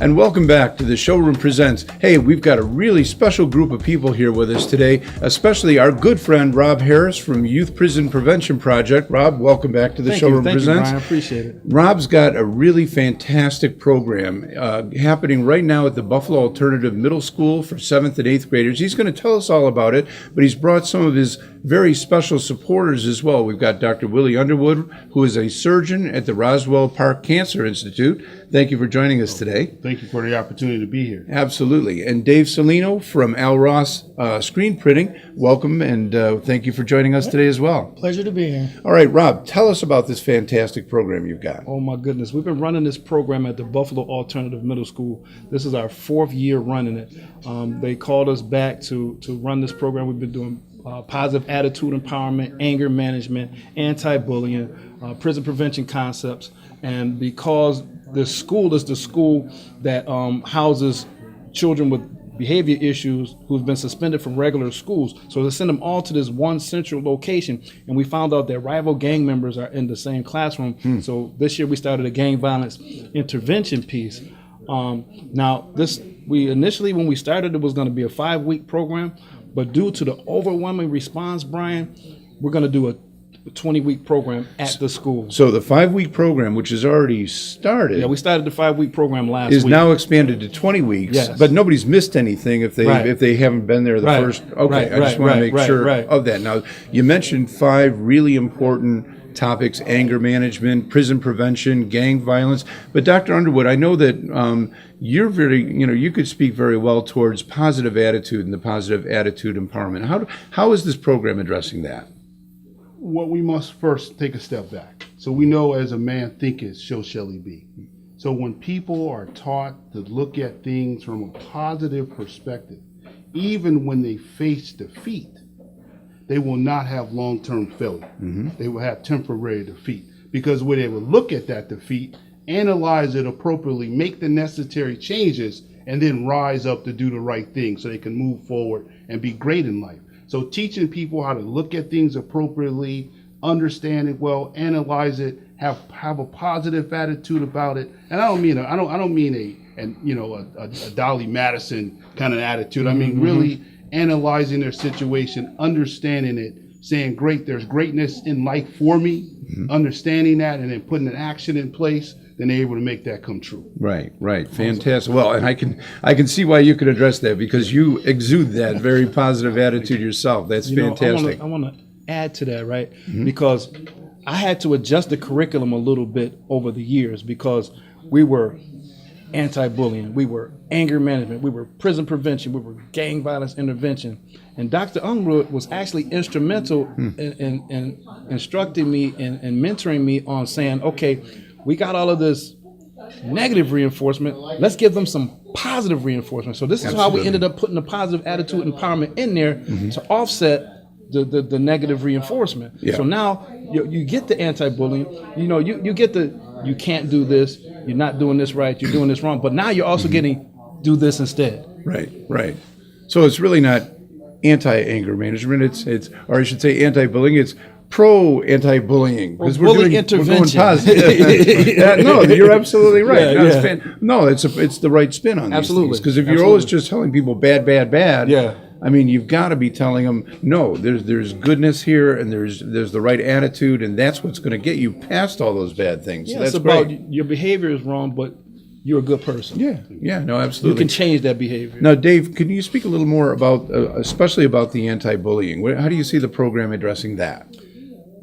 And welcome back to the Showroom Presents. Hey, we've got a really special group of people here with us today, especially our good friend Rob Harris from Youth Prison Prevention Project. Rob, welcome back to the Showroom Presents. Thank you, Brian. I appreciate it. Rob's got a really fantastic program happening right now at the Buffalo Alternative Middle School for 7th and 8th graders. He's going to tell us all about it, but he's brought some of his very special supporters as well. We've got Dr. Willie Underwood, who is a surgeon at the Roswell Park Cancer Institute. Thank you for joining us today. Thank you for the opportunity to be here. Absolutely. And Dave Salino from Al Ross Screen Printing. Welcome, and thank you for joining us today as well. Pleasure to be here. All right, Rob, tell us about this fantastic program you've got. Oh my goodness, we've been running this program at the Buffalo Alternative Middle School. This is our 4th year running it. They called us back to run this program. We've been doing positive attitude empowerment, anger management, anti-bullying, prison prevention concepts, and because this school is the school that houses children with behavior issues who've been suspended from regular schools. So they send them all to this one central location, and we found out that rival gang members are in the same classroom. So this year we started a gang violence intervention piece. We initially, when we started, it was going to be a 5-week program, but due to the overwhelming response, Brian, we're going to do a 20-week program at the school. So the 5-week program, which has already started, Yeah, we started the 5-week program last week. is now expanded to 20 weeks. Yes. But nobody's missed anything if they Right. if they haven't been there the Right. first. Okay, Right, I just right, want to right, make sure right. of that. Now, you mentioned 5 really important topics: anger management, prison prevention, gang violence. But Dr. Underwood, I know that you're you could speak very well towards positive attitude and the positive attitude empowerment. How is this program addressing that? Well, we must first take a step back. So we know as a man thinketh, so shall he be. So when people are taught to look at things from a positive perspective, even when they face defeat, they will not have long-term failure. They will have temporary defeat, because when they will look at that defeat, analyze it appropriately, make the necessary changes, and then rise up to do the right thing so they can move forward and be great in life. So teaching people how to look at things appropriately, understand it well, analyze it, have a positive attitude about it. And I don't mean a Dolly Madison kind of attitude. I mean really analyzing their situation, understanding it, saying, great, there's greatness in life for me, understanding that, and then putting an action in place, then they're able to make that come true. Right. Fantastic. Well, and I can see why you could address that, because you exude that very positive attitude yourself. That's fantastic. I want to add to that, right? Because I had to adjust the curriculum a little bit over the years, because we were anti-bullying, we were anger management, we were prison prevention, we were gang violence intervention. And Dr. Underwood was actually instrumental in instructing me and mentoring me on saying, okay, we got all of this negative reinforcement, let's give them some positive reinforcement. So this is how we ended up putting the positive attitude empowerment in there to offset the negative reinforcement. Yeah. So now you get the anti-bullying, you get the you can't do this, you're not doing this right, you're doing this wrong, but now you're also getting do this instead. Right. So it's really not anti-anger management, it's or I should say anti-bullying, it's pro-anti-bullying, because we're going positive. No, you're absolutely right. It's the right spin on these things, because if you're always just telling people bad, I mean, you've got to be telling them, no, there's goodness here, and there's the right attitude, and that's what's going to get you past all those bad things. Yeah, so that's it's about great. Your behavior is wrong, but you're a good person. Yeah, no, absolutely. You can change that behavior. Now, Dave, can you speak a little more about, especially about the anti-bullying? How do you see the program addressing that?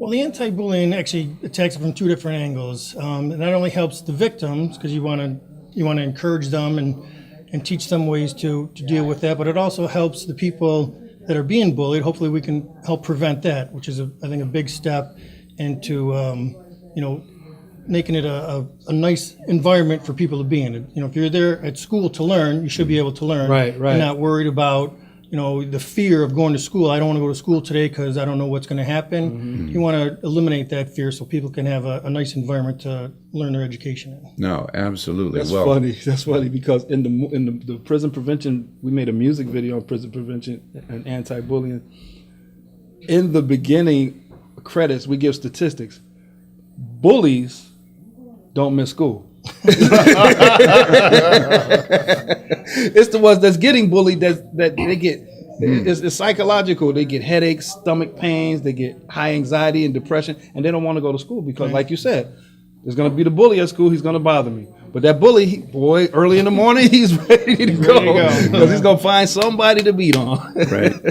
Well, the anti-bullying actually attacks it from 2 different angles. It not only helps the victims, because you want to encourage them and teach them ways to deal with that, but it also helps the people that are being bullied. Hopefully we can help prevent that, which is, I think, a big step into, making it a nice environment for people to be in. If you're there at school to learn, you should be able to learn. Right. You're not worried about, the fear of going to school. I don't want to go to school today because I don't know what's going to happen. You want to eliminate that fear so people can have a nice environment to learn their education in. No, absolutely. That's funny because in the prison prevention, we made a music video on prison prevention and anti-bullying. In the beginning credits, we give statistics. Bullies don't miss school. It's the ones that's getting bullied that they get. It's psychological. They get headaches, stomach pains. They get high anxiety and depression, and they don't want to go to school because, like you said, there's going to be the bully at school. He's going to bother me. But that bully, boy, early in the morning, he's ready to go because he's going to find somebody to beat on.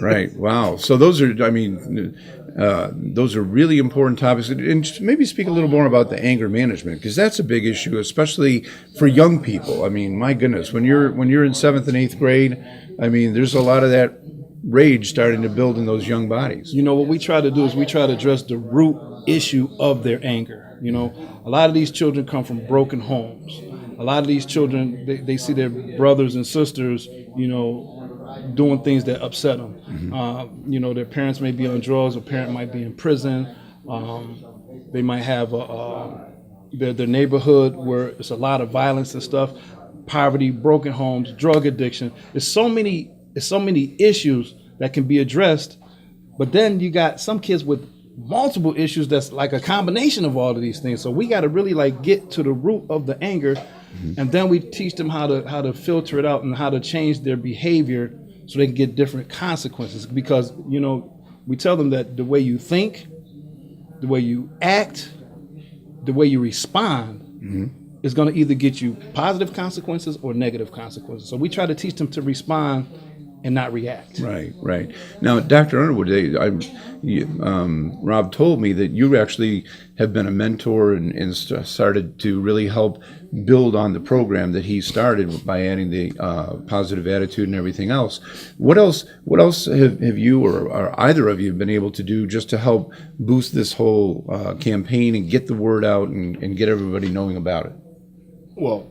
Right. Wow. So those are, those are really important topics. And just maybe speak a little more about the anger management, because that's a big issue, especially for young people. I mean, my goodness, when you're in 7th and 8th grade, there's a lot of that rage starting to build in those young bodies. What we try to do is we try to address the root issue of their anger. A lot of these children come from broken homes. A lot of these children, they see their brothers and sisters, doing things that upset them. Mm-hmm. Their parents may be on drugs, a parent might be in prison. They might have their neighborhood where it's a lot of violence and stuff, poverty, broken homes, drug addiction. There's so many issues that can be addressed, but then you got some kids with multiple issues that's like a combination of all of these things. So we got to really get to the root of the anger, and then we teach them how to filter it out and how to change their behavior so they can get different consequences. Because we tell them that the way you think, the way you act, the way you respond is going to either get you positive consequences or negative consequences. So we try to teach them to respond and not react. Right. Now, Dr. Underwood, Rob told me that you actually have been a mentor and started to really help build on the program that he started by adding the positive attitude and everything else. What else have you or either of you been able to do just to help boost this whole campaign and get the word out and get everybody knowing about it? Well,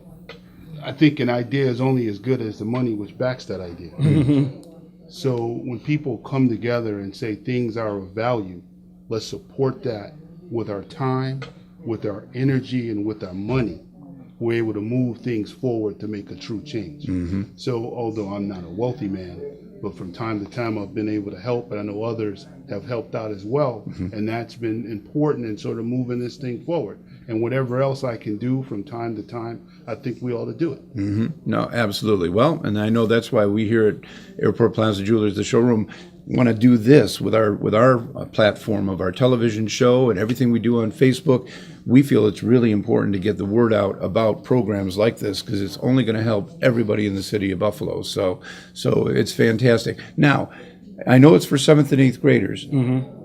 I think an idea is only as good as the money which backs that idea. Mm-hmm. So when people come together and say things are of value, let's support that with our time, with our energy, and with our money. We're able to move things forward to make a true change. Mm-hmm. So although I'm not a wealthy man, but from time to time I've been able to help, and I know others have helped out as well, and that's been important in sort of moving this thing forward. And whatever else I can do from time to time, I think we ought to do it. Mm-hmm. No, absolutely. Well, and I know that's why we here at Airport Plaza Jewelers, the showroom, want to do this with our platform of our television show and everything we do on Facebook. We feel it's really important to get the word out about programs like this because it's only going to help everybody in the city of Buffalo. So it's fantastic. Now, I know it's for 7th and 8th graders. Mm-hmm.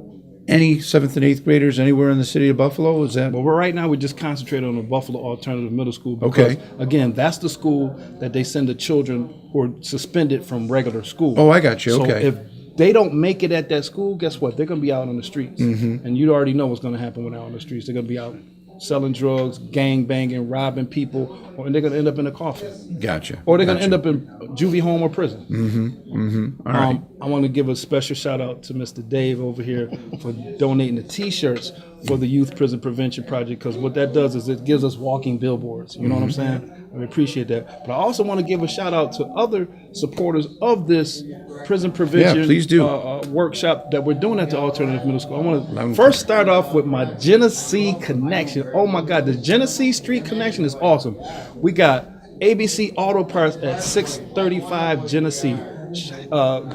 Any 7th and 8th graders anywhere in the city of Buffalo? Is that? Well, right now we just concentrate on the Buffalo Alternative Middle School because, again, that's the school that they send the children who are suspended from regular school. Oh, I got you. So okay. If they don't make it at that school, guess what? They're going to be out on the streets. Mm-hmm. And you already know what's going to happen when they're on the streets. They're going to be out selling drugs, gang banging, robbing people, and they're going to end up in a coffin. Gotcha. Or they're going to end up in juvie home or prison. Mm-hmm. Mm-hmm. All right. I want to give a special shout out to Mr. Dave over here for donating the T-shirts for the Youth Prison Prevention Project, because what that does is it gives us walking billboards. You know what I'm saying? I appreciate that. But I also want to give a shout out to other supporters of this prison prevention please do. Workshop that we're doing at the Alternative Middle School. I want to first start off with my Genesee connection. Oh my God, the Genesee Street connection is awesome. We got ABC Auto Parts at 635 Genesee.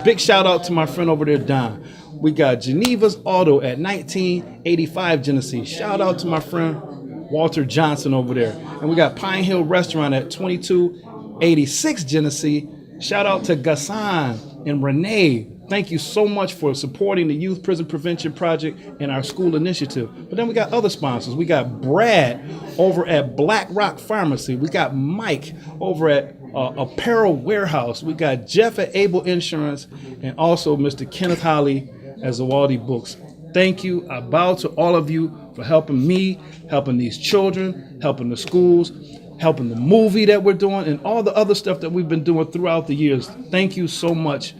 Big shout out to my friend over there, Don. We got Geneva's Auto at 1985 Genesee. Shout out to my friend Walter Johnson over there. And we got Pine Hill Restaurant at 2286 Genesee. Shout out to Gassan and Renee. Thank you so much for supporting the Youth Prison Prevention Project and our school initiative. But then we got other sponsors. We got Brad over at Black Rock Pharmacy. We got Mike over at Apparel Warehouse. We got Jeff at Able Insurance, and also Mr. Kenneth Holly at Zawaldi Books. Thank you. I bow to all of you for helping me, helping these children, helping the schools, helping the movie that we're doing, and all the other stuff that we've been doing throughout the years. Thank you so much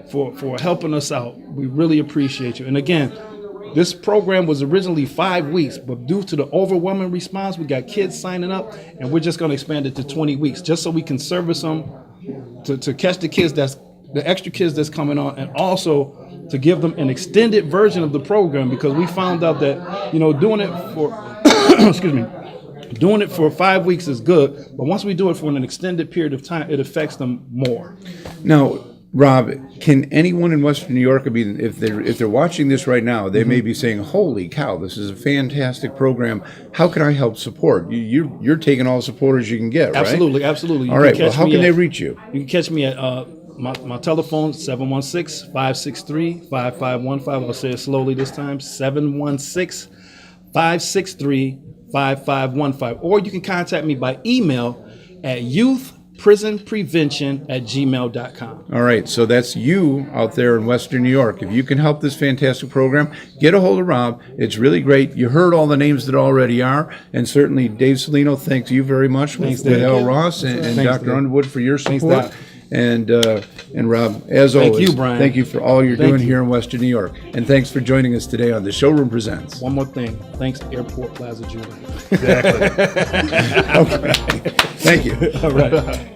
for helping us out. We really appreciate you. And again, this program was originally 5 weeks, but due to the overwhelming response, we got kids signing up, and we're just going to expand it to 20 weeks, just so we can service them to catch the extra kids that's coming on, and also to give them an extended version of the program, because we found out that, doing it for, excuse me, Doing it for 5 weeks is good, but once we do it for an extended period of time, it affects them more. Now, Rob, can anyone in Western New York, I mean, if they're watching this right now, they may be saying, "Holy cow, this is a fantastic program. How can I help support?" You're taking all the supporters you can get, right? Absolutely, absolutely. All right. Well, how can they reach you? You can catch me at my telephone, 716-563-5515. I'll say it slowly this time, 716-563-5515. Or you can contact me by email at youthprisonprevention@gmail.com. All right, so that's you out there in Western New York. If you can help this fantastic program, get a hold of Rob. It's really great. You heard all the names that already are, and certainly Dave Salino, thanks you very much with Al Ross and Dr. Underwood for your support. And Rob, as always, you, Brian. Thank you for all you're doing here in Western New York. And thanks for joining us today on the Showroom Presents. One more thing. Thanks, Airport Plaza Judah. Exactly. Okay. Thank you. All right.